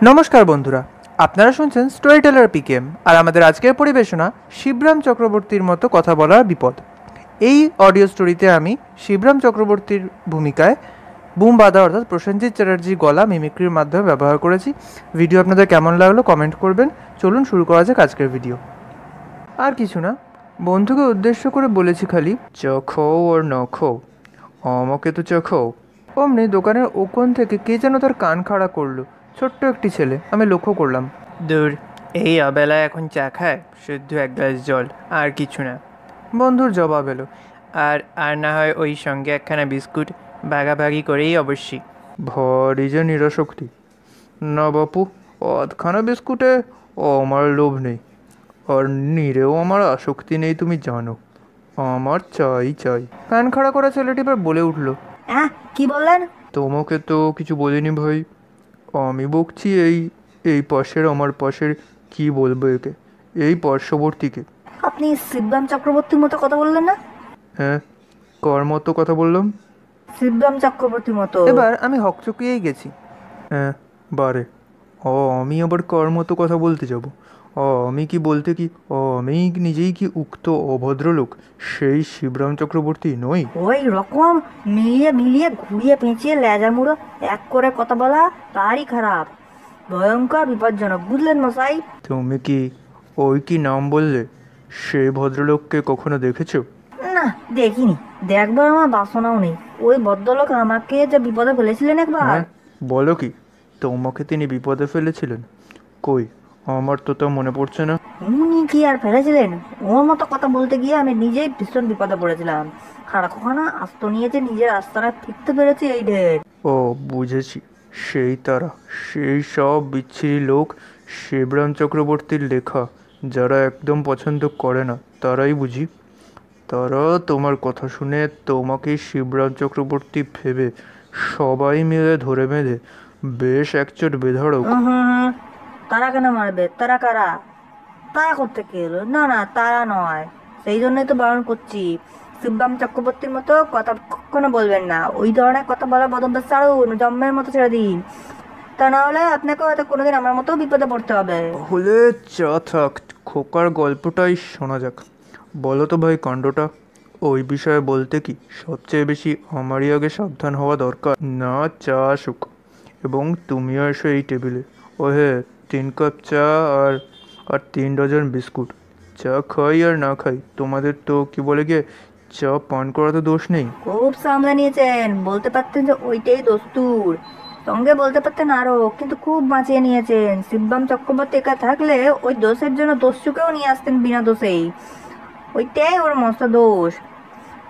নমস্কার বন্ধুরা, আপনারা শুনছেন স্টোরি টেলার পিকেএম, আর আমাদের আজকের পরিবেশনা শিবরাম চক্রবর্তীর মতো কথা বলার বিপদ। এই অডিও স্টোরিতে আমি শিবরাম চক্রবর্তীর ভূমিকায় বুম বাদা অর্থাৎ প্রসেনজিৎ চ্যাটার্জির গলা মিমিক্রির মাধ্যমে ব্যবহার করেছি। ভিডিও আপনাদের কেমন লাগলো কমেন্ট করবেন। চলুন শুরু করা যাক আজকের ভিডিও। আর কিছু না, বন্ধুকে উদ্দেশ্য করে বলেছি খালি চ খো ওর ন খো, আমাকে তো চ খো। অমনি দোকানের ওখান থেকে কে যেন তার কান খাড়া করলো। ছোট্ট একটি ছেলে, আমি লক্ষ্য করলাম। দূর, এই অবেলায় এখন চা খায়? শুদ্ধ এক গ্লাস জল, আর কিছু না। বন্ধুর জবাব এলো, আর আর না হয় ওই সঙ্গে একখানা বিস্কুট, ভাগাভাগি করেই অবশ্যই। ভারী যে নিরাশক্তি। না বাপু, আধখানা বিস্কুটে আমার লোভ নেই, আর নিরেও আমার আসক্তি নেই, তুমি জানো। আমার চাই চাই। কান খাড়া করা ছেলেটি এবার বলে উঠলো, হ্যাঁ, কি বললেন? তোমাকে তো কিছু বলিনি ভাই, আমি বকছি এই এই পাশের, আমার পাশের, কি বলবো একে, এই পার্শ্ববর্তীকে। আপনি শিবরাম চক্রবর্তীর মতো কথা বললেন না? হ্যাঁ, কার মতো কথা বললাম? শিবরাম চক্রবর্তীর মতো। এবার আমি হকচকিয়েই গেছি। হ্যাঁ, বারে, আমি আবার কার মতো কথা বলতে যাব? আমি কি বলতে কি, আমি নিজেই কি উক্ত অভদ্রলোক সেই শিবরাম চক্রবর্তী নই? ওই রকম মিলিয়ে মিলিয়ে ঘুরিয়ে পেঁচিয়ে লেজা মুড়ো এক করে কথা বলা তারই খারাপ, ভয়ঙ্কর বিপজ্জনক, বুঝলেন মশাই? তুমি কি ওই কি নাম বললে, সেই ভদ্রলোককে কখনো দেখেছো? না, দেখিনি। দেখবার আমার বাসনাও নেই। ওই ভদ্রলোক আমাকে যে বিপদে ফেলেছিলেন একবার। হ্যাঁ, বলো কি, তোমাকে তিনি বিপদে ফেলেছিলেন? কই, আমার তো তা মনে পড়ছে না। উনি কি আর ফেলেছিলেন? ওর মতো কথা বলতে গিয়ে আমি নিজেই ভীষণ বিপদে পড়েছিলাম। খাড়া কখনো আস্ত নিয়েছে, নিজের আস্তানায় ফিরতে পেরেছি, এই ঢের। ও, বুঝেছি, সেই তারা, সেই সব বিচ্ছিরি লোক, শিবরাম চক্রবর্তীর লেখা যারা একদম পছন্দ করে না, তারাই বুঝি। তারা তোমার কথা শুনে তোমাকে শিবরাম চক্রবর্তী ভেবে সবাই মিলে ধরে বেঁধে বেশ একচোট বেধড়ক। হুম, তারা কেন মারবে? তারা কারা? তারা করতে কে এলো? না না, তারা নয়। সেই জন্যই তো বারণ করছি, শিবরাম চক্রবর্তীর মতো কথা কখনো বলবেন না। ওই ধরনের কথা বলা বদভ্যাস ছাড়ুন, জন্মের মতো ছেড়ে দিন। তা না হলে আপনাকে হয়তো কোনোদিন আমার মতো বিপদে পড়তে হবে। হলে চা থাক, খোকার গল্পটাই শোনা যাক। বলো তো ভাই, কাণ্ডটা ওই বিষয়ে বলতে কি সবচেয়ে বেশি আমারই আগে সাবধান হওয়া দরকার না? চা আসুক, এবং তুমিও এসো এই টেবিলে। ও হে, 3 কাপ চা আর আর 3 ডজন বিস্কুট। চা খাই আর না খাই, তোমাদের তো কি বলে গিয়ে, চা পান করা তো দোষ নেই। খুব সামলে নিয়েছেন, বলতে পারতেন যে ওইটাই দস্তুর। সঙ্গে বলতে পারতেন আরো, কিন্তু খুব বাঁচিয়ে নিয়েছেন। শিবরাম চক্রবর্তী একা থাকলে ওই দোষের জন্য দস্যুকেও নিয়ে আসতেন বিনা দোষেই। ওইটাই ওর মস্ত দোষ।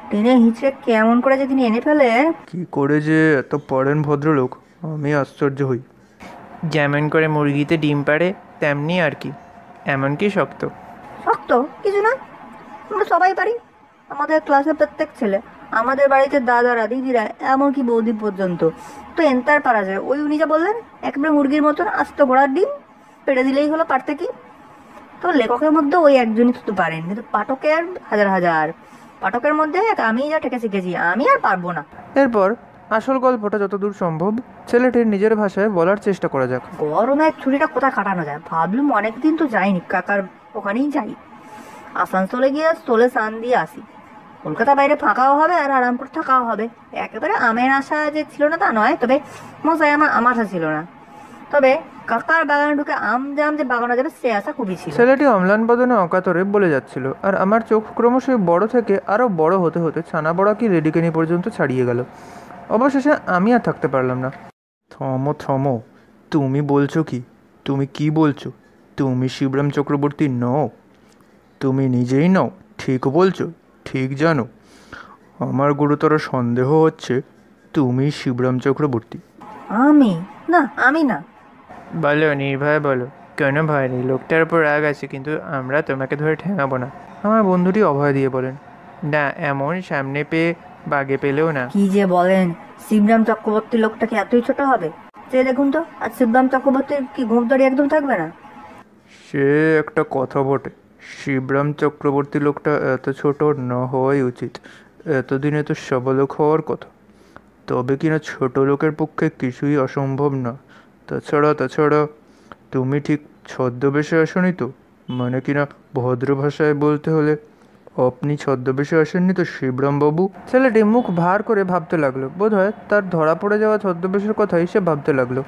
টেনে হিঁচড়ে কেমন করে যে তিনি এনে ফেলেন। কি করে যে এত পারেন ভদ্রলোক, আমি আশ্চর্য হই। যেমন করে মুরগিতে ডিম পাড়ে তেমনি আর কি, এমনকি শক্ত। শক্ত কিছু না, আমরা সবাই পারি। আমাদের ক্লাসের প্রত্যেক ছেলে, আমাদের বাড়িতে দাদারা, দিদিরা, এমনকি বৌদি পর্যন্ত তো এন্টার পারা যায়। ওই উনি যা বললেন, একেবারে মুরগির মতন আস্ত ঘোড়ার ডিম পেড়ে দিলেই হলো, পারতে কি? তো লেখকের মধ্যে ওই একজনই শুধু পারেন, কিন্তু পাঠকের হাজার হাজার। পাঠকের মধ্যে আমি যা ঠেকে শিখেছি, আমি আর পারবো না। এরপর আসল গল্পটা যতদূর সম্ভব ছেলেটির নিজের ভাষায় বলার চেষ্টা করা যাক। গরমের ছুটিটা কোথায় কাটানো যায় ভাবলুম, অনেকদিন তো যাইনি, কাকার ওখানেই যাই। আসানসোলে গিয়ে সোলে সান দিয়ে আসি। কলকাতা বাইরে ফাঁকাও হবে আর আরাম করে থাকাও হবে। একেবারে আমের আশা যে ছিল না তা নয়, তবে মশাই আমার আশা ছিল না। তবে কাকার বাগানে ঢুকে আম জাম যে বাগানো যাবে সে আশা খুবই ছিল। ছেলেটি অম্লান বদনে অকাতরে বলে যাচ্ছিল, আর আমার চোখ ক্রমশই বড় থেকে আরও বড় হতে হতে ছানা বড়া কি রেডিকেনি পর্যন্ত ছাড়িয়ে গেল। অবশেষে আমি আর থাকতে পারলাম না। থমো থমো, তুমি বলছো কি? তুমি কি বলছো? তুমি শিবরাম চক্রবর্তী নও? তুমি নিজেই নও? ঠিক বলছো, ঠিক জানো। আমার গুরুতর সন্দেহ হচ্ছে তুমি শিবরাম চক্রবর্তী। আমি? না, আমি না। বলো, নির্ভয় বলো, কোনো ভয় নেই। লোকটার উপর রাগ আছে, কিন্তু আমরা তোমাকে ধরে ঠেঙাবো না। আমার বন্ধুটি অভয় দিয়ে বলেন, না, এমন সামনে পেয়ে বাগে পেলেও না। কি যে বলেন, শিবরাম চক্রবর্তী লোকটা কি এতই ছোট হবে? সে দেখুন তো, আর শিবরাম চক্রবর্তীর কি ঘুমদাড়ি একদম থাকবে না? সে একটা কথা বটে, শিবরাম চক্রবর্তী লোকটা এত ছোট না হওয়াই উচিত। এতদিনে তো সবলোক হওয়ার কথা। তবে কিনা ছোট লোকের পক্ষে কিছুই অসম্ভব না, তাছাড়া তুমি ঠিক ছদ্মবেশে আসনি তো? মানে কিনা ভদ্র ভাষায় বলতে হলে আপনি ছদ্মবেশে আসেননি তো শিবরামবাবু? ছেলেটি মুখ ভার করে ভাবতে লাগলো। বোধহয় তার ধরা পড়ে যাওয়া ছদ্মবেশের কথাই সে ভাবতে লাগলো।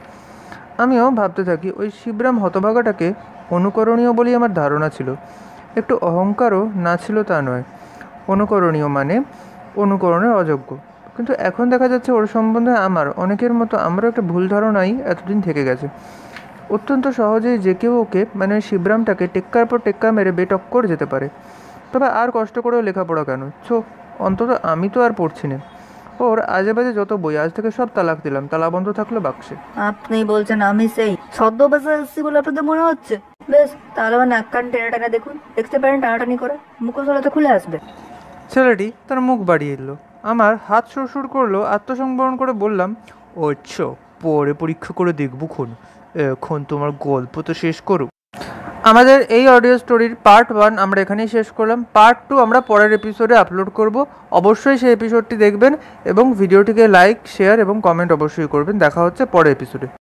আমিও ভাবতে থাকি, ওই শিবরাম হতভাগাটাকে অনুকরণীয় বলেই আমার ধারণা ছিল। একটু অহংকারও না ছিল তা নয়, অনুকরণীয় মানে অনুকরণের অযোগ্য। কিন্তু এখন দেখা যাচ্ছে ওর সম্বন্ধে আমার অনেকের মতো আমারও একটা ভুল ধারণাই এতদিন থেকে গেছে। অত্যন্ত সহজেই যে কেউ ওকে মানে ওই শিবরামটাকে টেক্কার পর টেক্কা মেরে বেটক্কর যেতে পারে। তবে আর কষ্ট করেও লেখাপড়া কেন, অন্তত আমি তো আর পড়ছি না। ওর আজে বাজে যত বই আজ থেকে সব তালাক দিলাম, তালা বন্ধ থাকলো বাক্সে। আপনি বলছেন আমি সেই ছদ্মবেশে এসেছি বলে আপনাদের মনে হচ্ছে? বেশ, তাহলে আমার নাক কান টেনে টেনে দেখুন, দেখতে পারেন টানাটানি করে, মুখোশ হলে তো খুলে আসবে। ছেলেটি তার মুখ বাড়িয়ে এলো, আমার হাত সুরসুর করলো। আত্মসংবরণ করে বললাম, আচ্ছা, পরে পরীক্ষা করে দেখবো খন, এখন তোমার গল্প তো শেষ করো। আমাদের এই অডিও স্টোরির পার্ট 1 আমরা এখানেই শেষ করলাম। পার্ট 2 আমরা পরের এপিসোডে আপলোড করব। অবশ্যই সেই এপিসোডটি দেখবেন এবং ভিডিওটিকে লাইক, শেয়ার এবং কমেন্ট অবশ্যই করবেন। দেখা হচ্ছে পরের এপিসোডে।